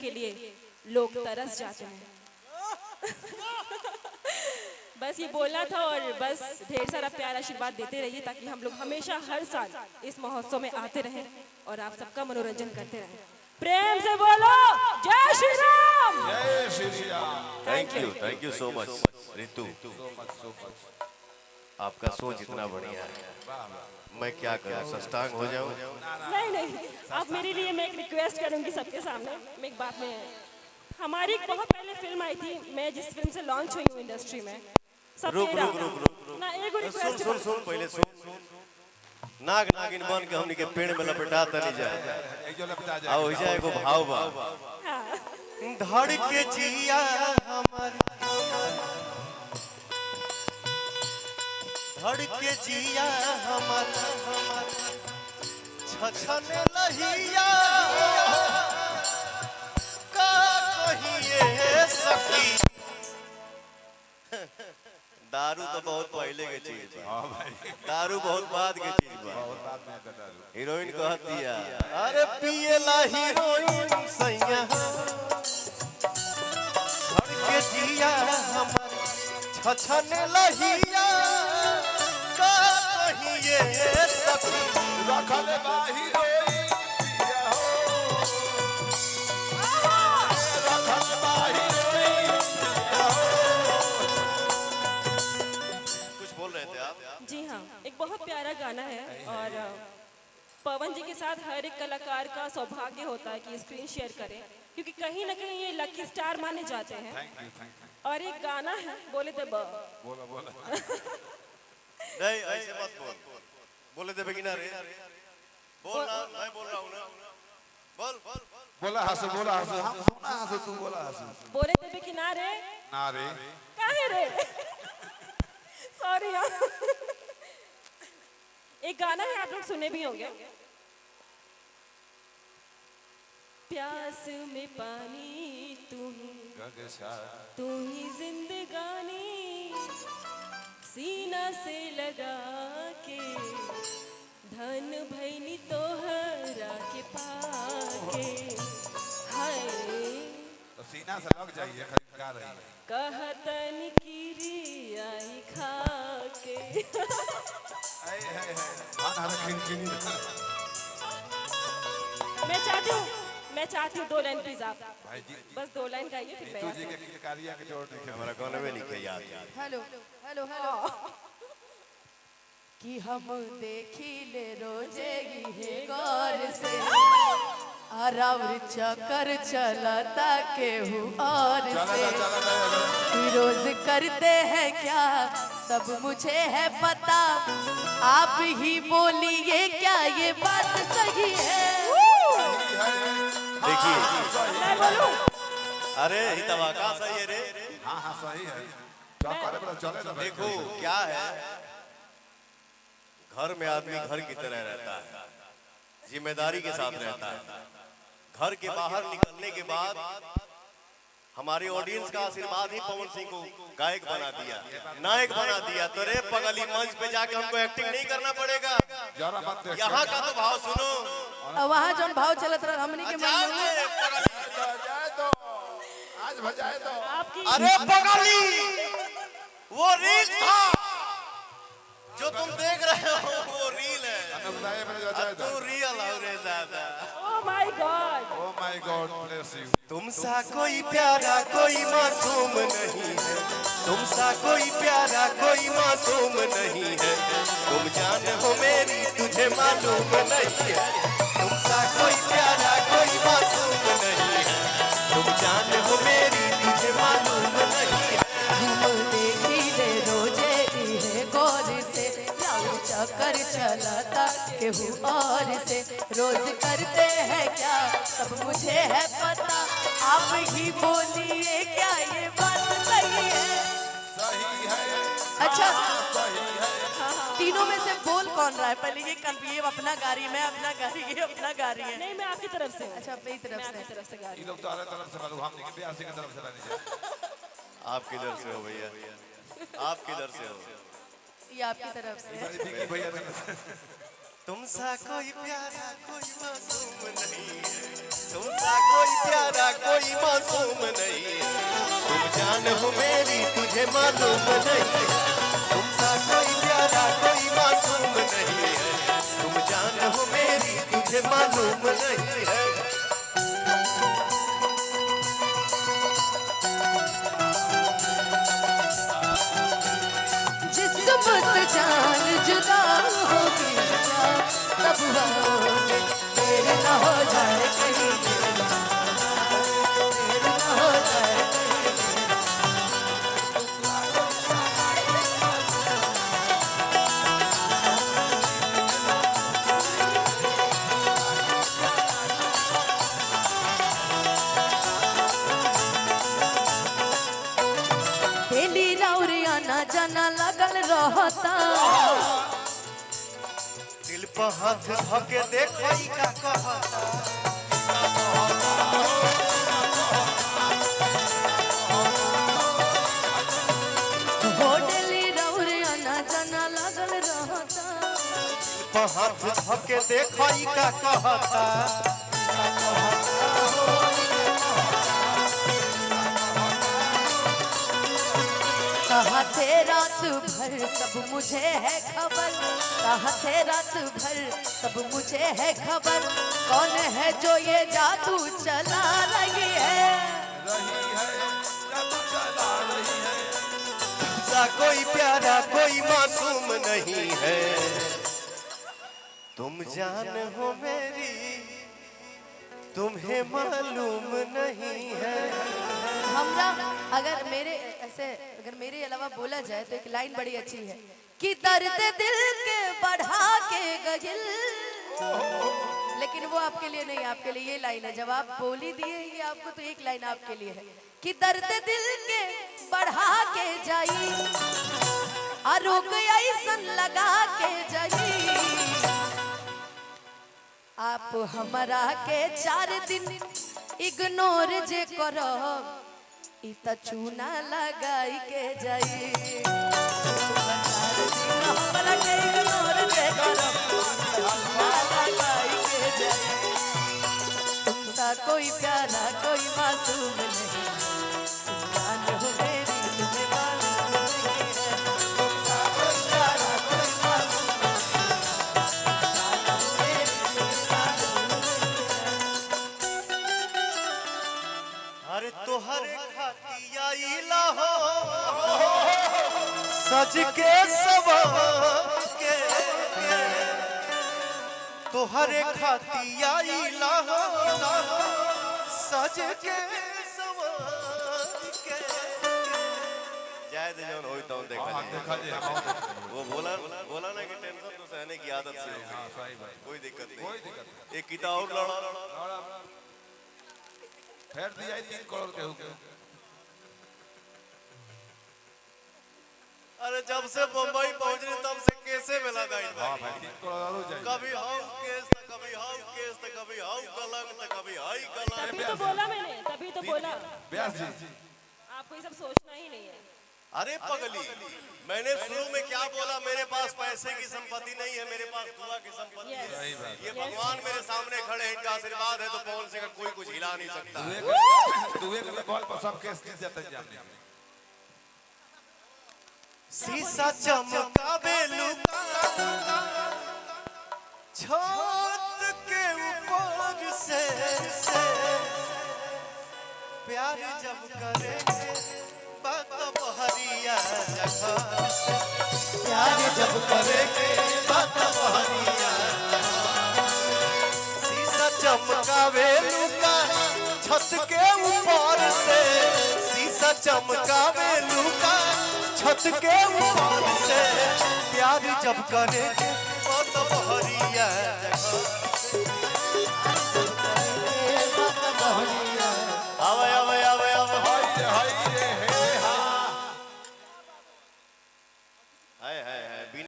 के लिए लोग तरस जाते हैं। बस ये बोलना था और बस ढेर सारा प्यार आशीर्वाद देते रहिए ताकि हम लोग हमेशा हर साल इस महोत्सव में आते रहें और आप सबका मनोरंजन करते रहें। प्रेम से बोलो जय श्री राम। जय Shri Ram. Thank you so much Ritu. आपका सोच इतना बढ़िया है, मैं क्या करूं, सष्टांग हो जाऊं? नहीं नहीं, आप मेरे लिए मैं एक रिक्वेस्ट करूंगी सबके सामने। मैं एक बात में, हमारी एक बहुत पहले फिल्म आई थी, मैं जिस फिल्म से लॉन्च हुई हूँ इंडस्ट्री में, रुक रुक रुक रुक ना एक सुन रिक्वेस्ट सुन सुन पहले सुन। नाग नागिन बन के हमनी के पेड़ में लपेटाता नहीं जाए। आओ हो जाए एगो भाव बा। धड़ के जिया हमर, धड़ के जिया हमर छछने लहिया का कहिए सखी। दारू तो बहुत पहले के चीज बा, दारू बहुत बाद के चीज बा। हीरोइन कहत दिया अरे पिएला हीरोइन सैया, धड़ के जिया हमर छछने लहिया का कहिए सखी। रखल बाही रोई पिया हो, रखल बाही रोई पिया हो। कुछ बोल रहे थे आप? जी हाँ, एक बहुत प्यारा गाना है और पवन जी के साथ हर एक कलाकार का सौभाग्य होता है कि स्क्रीन शेयर करें, क्योंकि कहीं ना कहीं ये लकी स्टार माने जाते हैं। Thank you. और एक गाना है बोले तो बोलो बोलो। नहीं ऐसे मत बोल, बोले थे बेगिना रे, बोल ना, मैं बोल रहा हूँ ना, बोल बोल बोला हंसो, बोला हंसो, हम सुना हंसो, तू बोला हंसो। बोले थे किनारे ना रे, काहे रे। सॉरी यार। एक गाना है, आप लोग सुने भी होंगे। प्यास में पानी तू ही जिंदगानी, सीना से लगा के धन भैनी तोहरा के पाके। हाय तो सीना से लग जाइए, खरीदा रही है। कहतन की आई खा के। है खाना खिलखिली। मैं चाहती हूँ 2 लाइन प्लीज आप। भाई जी, बस 2 लाइन गाइए फिर मैं तुझे के किलकारिया के जोड़ नहीं हमारा गाना में नहीं किया याद। हेलो हेलो हेलो कि हम देखी ले रोजे हे गौर से आरावर चक्कर चलता केहू और से कि रोज करते हैं क्या सब मुझे है पता, आप ही बोलिए क्या ये बात सही है। देखिए मैं बोलूं? अरे हितवा का सही है रे। हाँ हाँ सही है। चले तो देखो क्या है, घर में आदमी घर की तरह रहता है, जिम्मेदारी के साथ रहता है। घर के बाहर निकलने के बाद हमारे ऑडियंस का आशीर्वाद ही पवन सिंह को गायक बना दिया, नायक बना दिया। तो रे पगली मंच पे जाके हमको एक्टिंग नहीं करना पड़ेगा। जरा मत देख। यहाँ का तो भाव सुनो। वहाँ जो भाव चलत रहा हमनी के मन में जाए तो आज भजाए तो। आपकी अरे पगली, वो रील था जो तुम देख रहे हो, वो रील है। अनुदाय में जाए तू तो। रियल हो रे दादा। Oh my God. Oh my God, bless you. तुमसा कोई प्यारा कोई मासूम नहीं है, तुमसा कोई प्यारा कोई मासूम नहीं है। तुम जान हो मेरी तुझे मालूम नहीं है, तुमसा कोई प्यारा कोई मासूम नहीं है। तुम जान हो मेरी तुझे मालूम नहीं है। हम देखी ले रोजे है गौर से लाऊ चक्कर चलता केहू और से रोज करते हैं क्या सब मुझे है पता, आप ही बोलिए क्या ये बात सही है। सही है। अच्छा सही है। तीनों में से बोल कौन रहा है? पहले ये ये अपना गाड़ी, मैं अपना गाड़ी, ये अपना गाड़ी है। नहीं, मैं आपकी तरफ से हूँ। अच्छा अपनी मैं तरफ आपकी से। तरफ से गा रही ये लोग तो अलग तरफ से बालू, हम नहीं ब्यासी की तरफ से नहीं। आप किधर से हो भैया? आप किधर से हो? ये आपकी तरफ से है। भैया तुमसा कोई प्यारा कोई मासूम नहीं है, तुमसा कोई प्यारा कोई मासूम नहीं है, तुम जान हो मेरी तुझे मालूम नहीं है, तुमसा कोई प्यारा कोई मासूम नहीं है, तुम जान हो मेरी तुझे मालूम नहीं है। जिस्म जान जुदा होगी तब देर न हो जाए कहीं, देर न हो जाए बेली रौरिया ना जाना लगल रहता, दिल पर हाथ धके देखो ई का कहता, हो डेली रौरिया ना जाना लगल रहता, दिल पर हाथ धके देखो ई का कहता, कहा थे रात भर सब मुझे है खबर, कहा थे रात भर सब मुझे है खबर, कौन है जो ये जादू चला रही है, तुमसा कोई प्यारा कोई मासूम नहीं है, तुम जान हो मेरी तुम्हें मालूम नहीं है। हमरा अगर मेरे अलावा बोला जाए तो एक लाइन बड़ी अच्छी है कि दर्द दिल के बढ़ा के गजिल, लेकिन वो आपके लिए नहीं, आपके लिए ये लाइन है, जब आप बोली दिए ये आपको तो एक लाइन आपके लिए है कि दर्द दिल के बढ़ा के जाई आरोग ऐसन लगा के जाई, आप हमरा के 4 दिन इग्नोर जे करो इ त चूना लगाई के जाई, हमरा के इग्नोर जे करो चूना लगाई के जाई, तुमसा कोई प्यारा कोई मासूम नहीं, जान हो मेरी तुम्हें मालूम नहीं है, तुमसा कोई प्यारा कोई मासूम अरे तोहरे खाती आईला हो सज के सवार के, तोहरे खाती आईला हो सज के सवार के, जायद जौन होई तो देखा जे वो बोला ना कि टेंशन तो सहने की आदत से कोई दिक्कत नहीं, एक किता और लड़ा फेर दिया 3 करोड़ के हुके। अरे जब से बम्बई पहुंचने तब से कैसे मिला दाई हां भाई 3 करोड़ और हो जाए, कभी हाउ केस तो कभी हाउ केस तो कभी हाउ कलंक तो कभी हाई कलंक। तभी तो बोला मैंने, तभी तो बोला व्यास जी आपको ये सब सोचना ही नहीं है। अरे पगली, मैंने शुरू में क्या बोला, मेरे पास पैसे की संपत्ति नहीं है, मेरे पास दुआ की संपत्ति Yes. है, ये भगवान मेरे सामने खड़े हैं, इनका आशीर्वाद है तो पवन सिंह का कोई कुछ हिला नहीं सकता। तू एक बॉल पर सब केस जीत जाते हैं जाने। शीशा चमकावे लुका छत के ऊपर से प्यार जब करेंगे बात बहरिया जगह से, प्यार जब करेंगे बात बहरिया, शीशा चमकावे लुका छत के ऊपर से, शीशा चमकावे लुका छत के ऊपर से, प्यार जब करेंगे बात बहरिया जगह से।